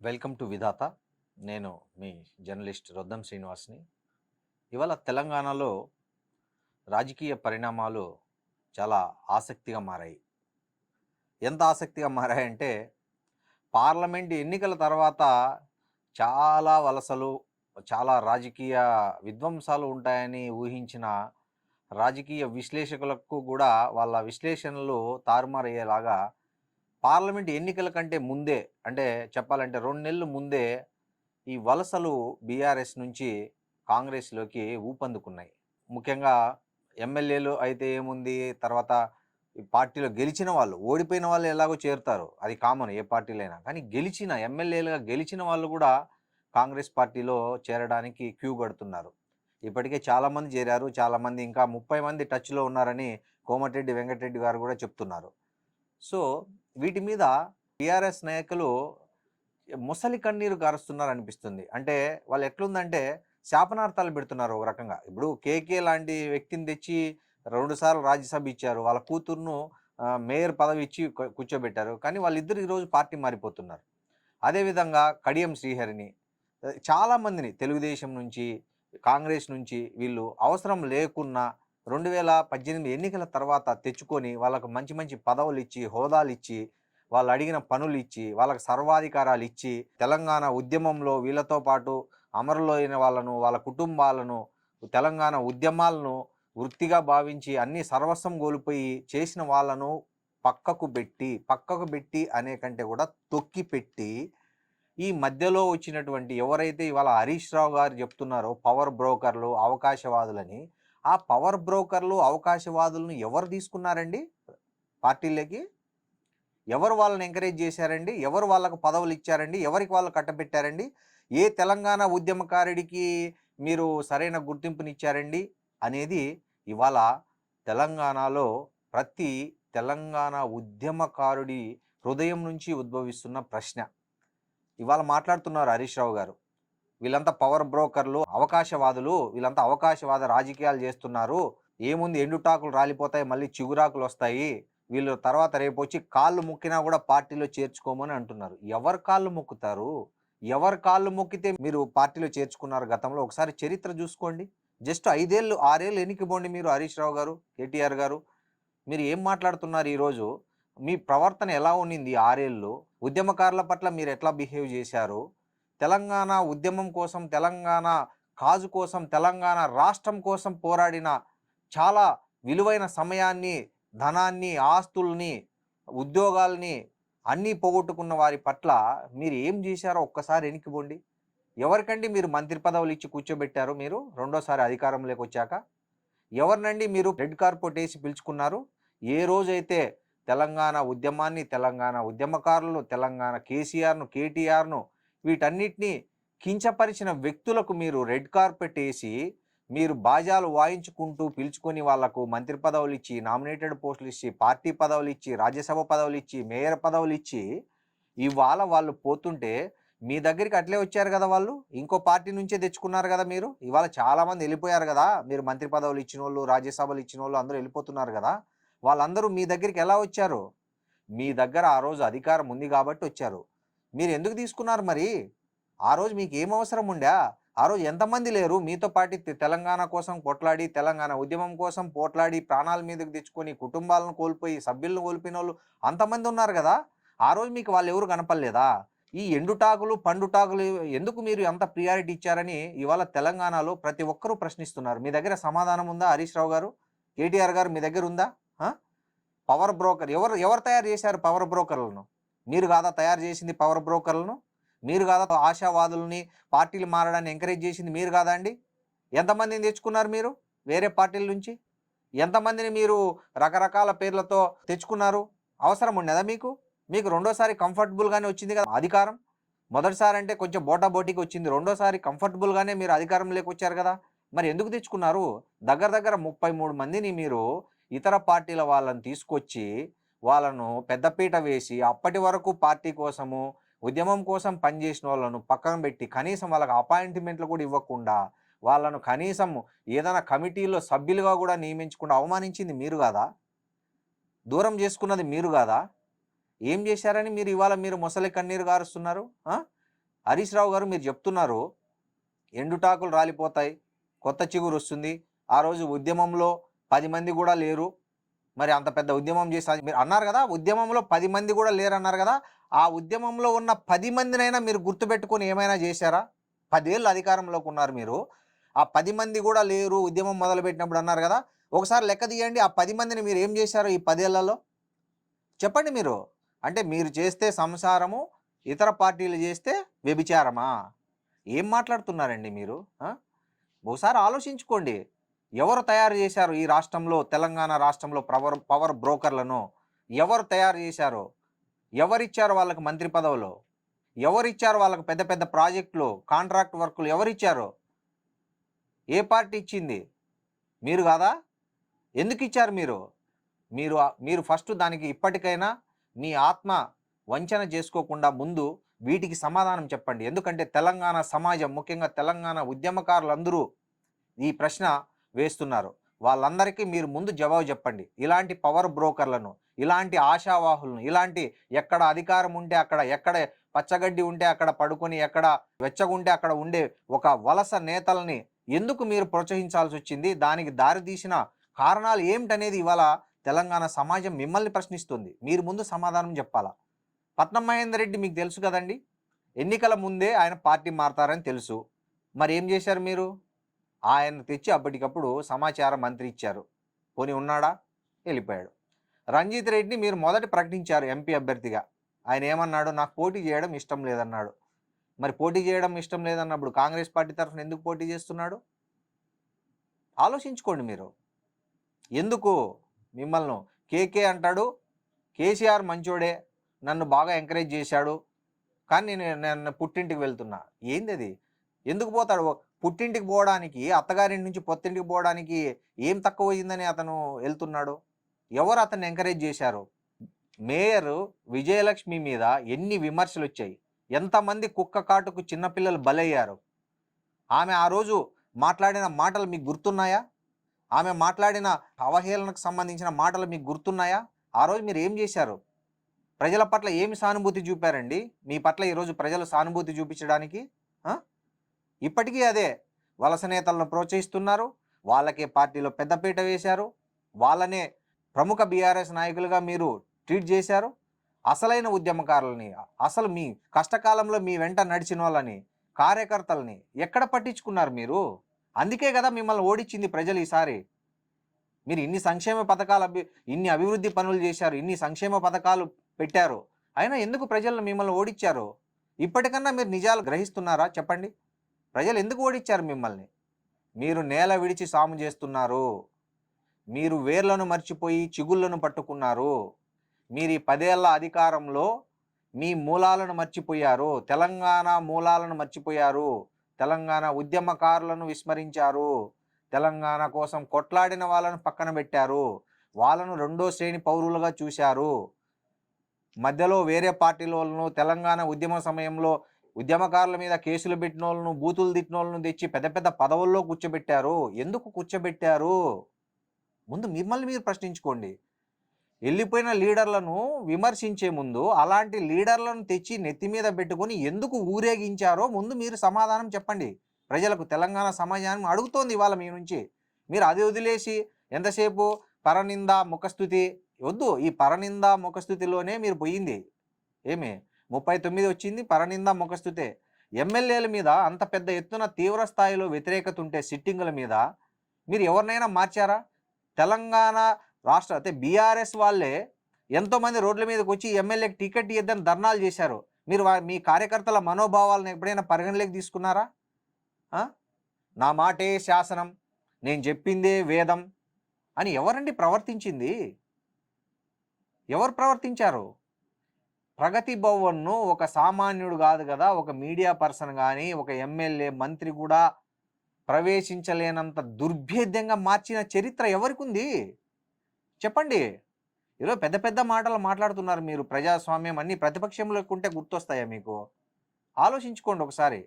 Welcome to విధాత. నేను మీ journalist Roddam శ్రీనివాస్ని. ఇవాళ తెలంగాణలో రాజకీయ పరిణామాలు చాలా ఆసక్తిగా మారాయి. ఎంత ఆసక్తిగా మారాయంటే పార్లమెంట్ ఎన్నికల తర్వాత చాలా వలసలు, చాలా రాజకీయ విధ్వంసాలు ఉంటాయని ఊహించిన రాజకీయ విశ్లేషకులకు కూడా వాళ్ళ విశ్లేషణలు తారుమారయ్యేలాగా పార్లమెంట్ ఎన్నికల కంటే ముందే, అంటే చెప్పాలంటే 2 నెలలు ముందే ఈ వలసలు బీఆర్ఎస్ నుంచి కాంగ్రెస్లోకి ఊపందుకున్నాయి. ముఖ్యంగా ఎమ్మెల్యేలు అయితే ఏముంది, తర్వాత ఈ పార్టీలో గెలిచిన వాళ్ళు, ఓడిపోయిన వాళ్ళు ఎలాగో చేరుతారు, అది కామన్ ఏ పార్టీలో అయినా. కానీ గెలిచిన ఎమ్మెల్యేలుగా గెలిచిన వాళ్ళు కూడా కాంగ్రెస్ పార్టీలో చేరడానికి క్యూ కడుతున్నారు. ఇప్పటికే చాలామంది చేరారు, చాలామంది ఇంకా 30 మంది టచ్లో ఉన్నారని కోమటిరెడ్డి వెంకటరెడ్డి గారు కూడా చెప్తున్నారు. సో వీటి మీద టీఆర్ఎస్ నాయకులు ముసలి కన్నీరు గారుస్తున్నారు అనిపిస్తుంది. అంటే వాళ్ళు ఎట్లుందంటే శాపనార్థాలు పెడుతున్నారు ఒక రకంగా. ఇప్పుడు కేకే లాంటి వ్యక్తిని తెచ్చి 2 సార్లు రాజ్యసభ ఇచ్చారు, వాళ్ళ కూతుర్ను మేయర్ పదవి ఇచ్చి కూర్చోబెట్టారు. కానీ వాళ్ళిద్దరు ఈరోజు పార్టీ మారిపోతున్నారు. అదేవిధంగా కడియం శ్రీహరిని, చాలామందిని తెలుగుదేశం నుంచి, కాంగ్రెస్ నుంచి వీళ్ళు అవసరం లేకున్నా 2018 ఎన్నికల తర్వాత తెచ్చుకొని వాళ్ళకు మంచి మంచి పదవులు ఇచ్చి, హోదాలు ఇచ్చి, వాళ్ళు అడిగిన పనులు ఇచ్చి, వాళ్ళకి సర్వాధికారాలు ఇచ్చి, తెలంగాణ ఉద్యమంలో వీళ్ళతో పాటు అమరులు అయిన వాళ్ళను, వాళ్ళ కుటుంబాలను, తెలంగాణ ఉద్యమాలను వృత్తిగా భావించి అన్ని సర్వస్వం కోల్పోయి చేసిన వాళ్ళను పక్కకు పెట్టి అనే కంటే కూడా తొక్కి పెట్టి, ఈ మధ్యలో వచ్చినటువంటి ఎవరైతే ఇవాళ హరీష్ రావు గారు చెప్తున్నారో పవర్ బ్రోకర్లు, అవకాశవాదులని, ఆ పవర్ బ్రోకర్లు, అవకాశవాదులను ఎవరు తీసుకున్నారండి పార్టీలోకి? ఎవరు వాళ్ళని ఎంకరేజ్ చేశారండి? ఎవరు వాళ్ళకు పదవులు ఇచ్చారండి? ఎవరికి వాళ్ళు కట్టబెట్టారండి? ఏ తెలంగాణ ఉద్యమకారుడికి మీరు సరైన గుర్తింపునిచ్చారండి అనేది ఇవాళ తెలంగాణలో ప్రతి తెలంగాణ ఉద్యమకారుడి హృదయం నుంచి ఉద్భవిస్తున్న ప్రశ్న. ఇవాళ మాట్లాడుతున్నారు హరీష్ రావు గారు, వీళ్ళంతా పవర్ బ్రోకర్లు, అవకాశవాదులు, వీళ్ళంతా అవకాశవాద రాజకీయాలు చేస్తున్నారు, ఏముంది ఎండుటాకులు రాలిపోతాయి, మళ్ళీ చిగురాకులు వస్తాయి, వీళ్ళు తర్వాత రేపు వచ్చి కాళ్ళు మొక్కినా కూడా పార్టీలో చేర్చుకోమని అంటున్నారు. ఎవరు కాళ్ళు మొక్కుతారు? ఎవరు కాళ్ళు మొక్కితే మీరు పార్టీలో చేర్చుకున్నారు గతంలో? ఒకసారి చరిత్ర చూసుకోండి. జస్ట్ 5 ఏళ్ళు 6 ఏళ్ళు ఎన్నికిపోండి మీరు. హరీష్ రావు గారు, కేటీఆర్ గారు, మీరు ఏం మాట్లాడుతున్నారు ఈరోజు? మీ ప్రవర్తన ఎలా ఉన్నింది 6 ఏళ్ళు? ఉద్యమకారుల పట్ల మీరు ఎట్లా బిహేవ్ చేశారు? తెలంగాణ ఉద్యమం కోసం, తెలంగాణ కాజు కోసం, తెలంగాణ రాష్ట్రం కోసం పోరాడిన, చాలా విలువైన సమయాన్ని, ధనాన్ని, ఆస్తుల్ని, ఉద్యోగాల్ని అన్నీ పోగొట్టుకున్న వారి పట్ల మీరు ఏం చేశారో ఒక్కసారి వెనక్కిపోండి. ఎవరికండి మీరు మంత్రి పదవులు ఇచ్చి కూర్చోబెట్టారు? మీరు రెండోసారి అధికారంలోకి వచ్చాక ఎవరినండి మీరు రెడ్ కార్పెట్ వేసి పిలుచుకున్నారు? ఏ రోజైతే తెలంగాణ ఉద్యమాన్ని, తెలంగాణ ఉద్యమకారులను, తెలంగాణ కేసీఆర్ను, కేటీఆర్ను, వీటన్నిటినీ కించపరిచిన వ్యక్తులకు మీరు రెడ్ కార్పెట్ వేసి, మీరు బాజాలు వాయించుకుంటూ పిలుచుకొని వాళ్లకు మంత్రి పదవులు ఇచ్చి, నామినేటెడ్ పోస్టులు ఇచ్చి, పార్టీ పదవులు ఇచ్చి, రాజ్యసభ పదవులు ఇచ్చి, మేయర్ పదవులు ఇచ్చి, ఇవాళ వాళ్ళు పోతుంటే మీ దగ్గరికి అట్లే వచ్చారు కదా వాళ్ళు. ఇంకో పార్టీ నుంచే తెచ్చుకున్నారు కదా మీరు. ఇవాళ చాలామంది వెళ్ళిపోయారు కదా, మీరు మంత్రి పదవులు ఇచ్చిన వాళ్ళు, రాజ్యసభలు ఇచ్చిన వాళ్ళు అందరూ వెళ్ళిపోతున్నారు కదా. వాళ్ళందరూ మీ దగ్గరికి ఎలా వచ్చారు? మీ దగ్గర ఆ రోజు అధికారం ఉంది కాబట్టి వచ్చారు. మీరు ఎందుకు తీసుకున్నారు మరి? ఆ రోజు మీకు ఏం అవసరం ఉండా? ఆ రోజు ఎంతమంది లేరు మీతో పాటు తెలంగాణ కోసం కొట్లాడి, తెలంగాణ ఉద్యమం కోసం పోట్లాడి, ప్రాణాల మీదకి తెచ్చుకొని, కుటుంబాలను కోల్పోయి, సభ్యులను కోల్పోయిన వాళ్ళు అంతమంది ఉన్నారు కదా. ఆ రోజు మీకు వాళ్ళు ఎవరు కనపడలేదా? ఈ ఎండుటాకులు, పండుటాకులు ఎందుకు మీరు అంత ప్రియారిటీ ఇచ్చారని ఇవాళ తెలంగాణలో ప్రతి ఒక్కరూ ప్రశ్నిస్తున్నారు. మీ దగ్గర సమాధానం ఉందా హరీష్ రావు గారు, కేటీఆర్ గారు? మీ దగ్గర ఉందా? పవర్ బ్రోకర్ ఎవరు తయారు చేశారు? పవర్ బ్రోకర్లను మీరు కాదా తయారు చేసింది? పవర్ బ్రోకర్లను మీరు కాదా? ఆశావాదుల్ని, పార్టీలు మారడాన్ని ఎంకరేజ్ చేసింది మీరు కాదా అండి? ఎంతమందిని తెచ్చుకున్నారు మీరు వేరే పార్టీల నుంచి? ఎంతమందిని మీరు రకరకాల పేర్లతో తెచ్చుకున్నారు? అవసరం ఉండేదా మీకు? మీకు రెండోసారి కంఫర్టబుల్గానే వచ్చింది కదా అధికారం. మొదటిసారి అంటే కొంచెం బోటాబోటీకి వచ్చింది, రెండోసారి కంఫర్టబుల్గానే మీరు అధికారంలోకి వచ్చారు కదా. మరి ఎందుకు తెచ్చుకున్నారు? దగ్గర 33 మందిని మీరు ఇతర పార్టీల వాళ్ళని తీసుకొచ్చి వాళ్ళను పెద్దపీట వేసి, అప్పటి వరకు పార్టీ కోసము, ఉద్యమం కోసం పనిచేసిన వాళ్ళను పక్కన పెట్టి, కనీసం వాళ్ళకి అపాయింట్మెంట్లు కూడా ఇవ్వకుండా, వాళ్ళను కనీసం ఏదైనా కమిటీలో సభ్యులుగా కూడా నియమించకుండా అవమానించింది మీరు కాదా? దూరం చేసుకున్నది మీరు కాదా? ఏం చేశారని మీరు ఇవాళ మీరు ముసలి కన్నీరు గారుస్తున్నారు? హరీష్ రావు గారు మీరు చెప్తున్నారు ఎండుటాకులు రాలిపోతాయి, కొత్త చిగురు వస్తుంది. ఆ రోజు ఉద్యమంలో 10 మంది కూడా లేరు, మరి అంత పెద్ద ఉద్యమం చేసి మీరు అన్నారు కదా, ఉద్యమంలో 10 మంది కూడా లేరు అన్నారు కదా. ఆ ఉద్యమంలో ఉన్న 10 మందినైనా మీరు గుర్తుపెట్టుకొని ఏమైనా చేశారా? 10 ఏళ్ళు అధికారంలోకి ఉన్నారు మీరు. ఆ 10 మంది కూడా లేరు ఉద్యమం మొదలుపెట్టినప్పుడు అన్నారు కదా. ఒకసారి లెక్క తీయండి, ఆ 10 మందిని మీరు ఏం చేశారు ఈ 10 ఏళ్లలో చెప్పండి మీరు. అంటే మీరు చేస్తే సంసారము, ఇతర పార్టీలు చేస్తే వ్యభిచారమా? ఏం మాట్లాడుతున్నారండి మీరు? ఒకసారి ఆలోచించుకోండి. ఎవరు తయారు చేశారు ఈ రాష్ట్రంలో, తెలంగాణ రాష్ట్రంలో పవర్ బ్రోకర్లను? ఎవరు తయారు చేశారు? ఎవరిచ్చారు వాళ్ళకి మంత్రి పదవులు? ఎవరిచ్చారు వాళ్ళకి పెద్ద పెద్ద ప్రాజెక్టులు, కాంట్రాక్ట్ వర్కులు ఎవరిచ్చారు? ఏ పార్టీ ఇచ్చింది? మీరు కాదా? ఎందుకు ఇచ్చారు మీరు? మీరు ఫస్ట్ దానికి ఇప్పటికైనా మీ ఆత్మ వంచన చేసుకోకుండా ముందు వీటికి సమాధానం చెప్పండి. ఎందుకంటే తెలంగాణ సమాజం, ముఖ్యంగా తెలంగాణ ఉద్యమకారులందరూ ఈ ప్రశ్న వేస్తున్నారు. వాళ్ళందరికీ మీరు ముందు జవాబు చెప్పండి. ఇలాంటి పవర్ బ్రోకర్లను, ఇలాంటి ఆశావాహులను, ఇలాంటి ఎక్కడ అధికారం ఉంటే అక్కడ, ఎక్కడ పచ్చగడ్డి ఉంటే అక్కడ పడుకొని, ఎక్కడ వెచ్చగుంటే అక్కడ ఉండే ఒక వలస నేతల్ని ఎందుకు మీరు ప్రోత్సహించాల్సి వచ్చింది? దానికి దారితీసిన కారణాలు ఏమిటనేది ఇవాళ తెలంగాణ సమాజం మిమ్మల్ని ప్రశ్నిస్తుంది. మీరు ముందు సమాధానం చెప్పాలా. పట్నం మహేందర్ రెడ్డి మీకు తెలుసు కదండి, ఎన్నికల ముందే ఆయన పార్టీ మారతారని తెలుసు. మరి ఏం చేశారు మీరు? ఆయన తెచ్చి అప్పటికప్పుడు సమాచార మంత్రి ఇచ్చారు. పోనీ ఉన్నాడా? వెళ్ళిపోయాడు. రంజిత్ రెడ్డిని మీరు మొదట ప్రకటించారు ఎంపీ అభ్యర్థిగా. ఆయన ఏమన్నాడు? నాకు పోటీ చేయడం ఇష్టం లేదన్నాడు. మరి పోటీ చేయడం ఇష్టం లేదన్నప్పుడు కాంగ్రెస్ పార్టీ తరఫున ఎందుకు పోటీ చేస్తున్నాడు? ఆలోచించుకోండి మీరు. ఎందుకు మిమ్మల్ని కేకే అంటాడు, కేసీఆర్ మంచోడే, నన్ను బాగా ఎంకరేజ్ చేశాడు, కానీ నేను పుట్టింటికి వెళ్తున్నా. ఏంది అది? ఎందుకు పోతాడు? పుట్టింటికి పోవడానికి, అత్తగారింటి నుంచి పొత్తింటికి పోవడానికి ఏం తక్కువ అయిందని అతను వెళ్తున్నాడు? ఎవరు అతన్ని ఎంకరేజ్ చేశారు? మేయర్ విజయలక్ష్మి మీద ఎన్ని విమర్శలు వచ్చాయి, ఎంతమంది కుక్క కాటుకు చిన్నపిల్లలు బలయ్యారు. ఆమె ఆ రోజు మాట్లాడిన మాటలు మీకు గుర్తున్నాయా? ఆమె మాట్లాడిన అవహేళనకు సంబంధించిన మాటలు మీకు గుర్తున్నాయా? ఆ రోజు మీరు ఏం చేశారు? ప్రజల పట్ల ఏమి సానుభూతి చూపారండి? మీ పట్ల ఈరోజు ప్రజలు సానుభూతి చూపించడానికి ఇప్పటికీ అదే వలస నేతలను ప్రోత్సహిస్తున్నారు. వాళ్ళకే పార్టీలో పెద్దపీట వేశారు. వాళ్ళనే ప్రముఖ బీఆర్ఎస్ నాయకులుగా మీరు ట్రీట్ చేశారు. అసలైన ఉద్యమకారులని, అసలు మీ కష్టకాలంలో మీ వెంట నడిచిన వాళ్ళని, కార్యకర్తలని ఎక్కడ పట్టించుకున్నారు మీరు? అందుకే కదా మిమ్మల్ని ఓడించింది ప్రజలు ఈసారి. మీరు ఇన్ని సంక్షేమ పథకాలు, ఇన్ని అభివృద్ధి పనులు చేశారు, ఇన్ని సంక్షేమ పథకాలు పెట్టారు, అయినా ఎందుకు ప్రజలు మిమ్మల్ని ఓడించారు? ఇప్పటికన్నా మీరు నిజాలు గ్రహిస్తున్నారా? చెప్పండి. ప్రజలు ఎందుకు ఓడించారు మిమ్మల్ని? మీరు నేల విడిచి సాము చేస్తున్నారు. మీరు వేర్లను మర్చిపోయి చిగుళ్లను పట్టుకున్నారు. మీరు ఈ 10 ఏళ్ల అధికారంలో మీ మూలాలను మర్చిపోయారు. తెలంగాణ మూలాలను మర్చిపోయారు. తెలంగాణ ఉద్యమకారులను విస్మరించారు. తెలంగాణ కోసం కొట్లాడిన వాళ్ళను పక్కన పెట్టారు. వాళ్ళను రెండో శ్రేణి పౌరులుగా చూశారు. మధ్యలో వేరే పార్టీలను, తెలంగాణ ఉద్యమ సమయంలో ఉద్యమకారుల మీద కేసులు పెట్టిన వాళ్ళను, బూతులు తిట్టిన వాళ్ళను తెచ్చి పెద్ద పెద్ద పదవుల్లో కూర్చోబెట్టారు. ఎందుకు కూర్చోబెట్టారు? ముందు మిమ్మల్ని మీరు ప్రశ్నించుకోండి. వెళ్ళిపోయిన లీడర్లను విమర్శించే ముందు అలాంటి లీడర్లను తెచ్చి నెత్తి మీద పెట్టుకొని ఎందుకు ఊరేగించారో ముందు మీరు సమాధానం చెప్పండి. ప్రజలకు, తెలంగాణ సమాజాన్ని అడుగుతోంది ఇవాళ మీ నుంచి. మీరు అది వదిలేసి ఎంతసేపు పరనింద ముఖస్థుతి వద్దు. ఈ పరనింద ముఖస్థుతిలోనే మీరు పోయింది. ఏమి 39 వచ్చింది, పరనింద ముఖస్థుతే. ఎమ్మెల్యేల మీద అంత పెద్ద ఎత్తున తీవ్ర స్థాయిలో వ్యతిరేకత ఉంటే సిట్టింగుల మీద మీరు ఎవరినైనా మార్చారా? తెలంగాణ రాష్ట్ర బీఆర్ఎస్ వాళ్ళే ఎంతోమంది రోడ్ల మీదకి వచ్చి ఎమ్మెల్యేకి టికెట్ ఇద్దని ధర్నాలు చేశారు. మీరు మీ కార్యకర్తల మనోభావాలను ఎప్పుడైనా పరిగణలోకి తీసుకున్నారా? నా మాటే శాసనం, నేను చెప్పిందే వేదం అని ఎవరండి ప్రవర్తించింది? ఎవరు ప్రవర్తించారు? ప్రగతి భవన్ను ఒక సామాన్యుడు కాదు కదా, ఒక మీడియా పర్సన్ కానీ, ఒక ఎమ్మెల్యే, మంత్రి కూడా ప్రవేశించలేనంత దుర్భేద్యంగా మార్చిన చరిత్ర ఎవరికి ఉంది? చెప్పండి. ఈరోజు పెద్ద పెద్ద మాటలు మాట్లాడుతున్నారు మీరు. ప్రజాస్వామ్యం అన్ని ప్రతిపక్షంలోకి ఉంటే గుర్తొస్తాయా మీకు? ఆలోచించుకోండి ఒకసారి.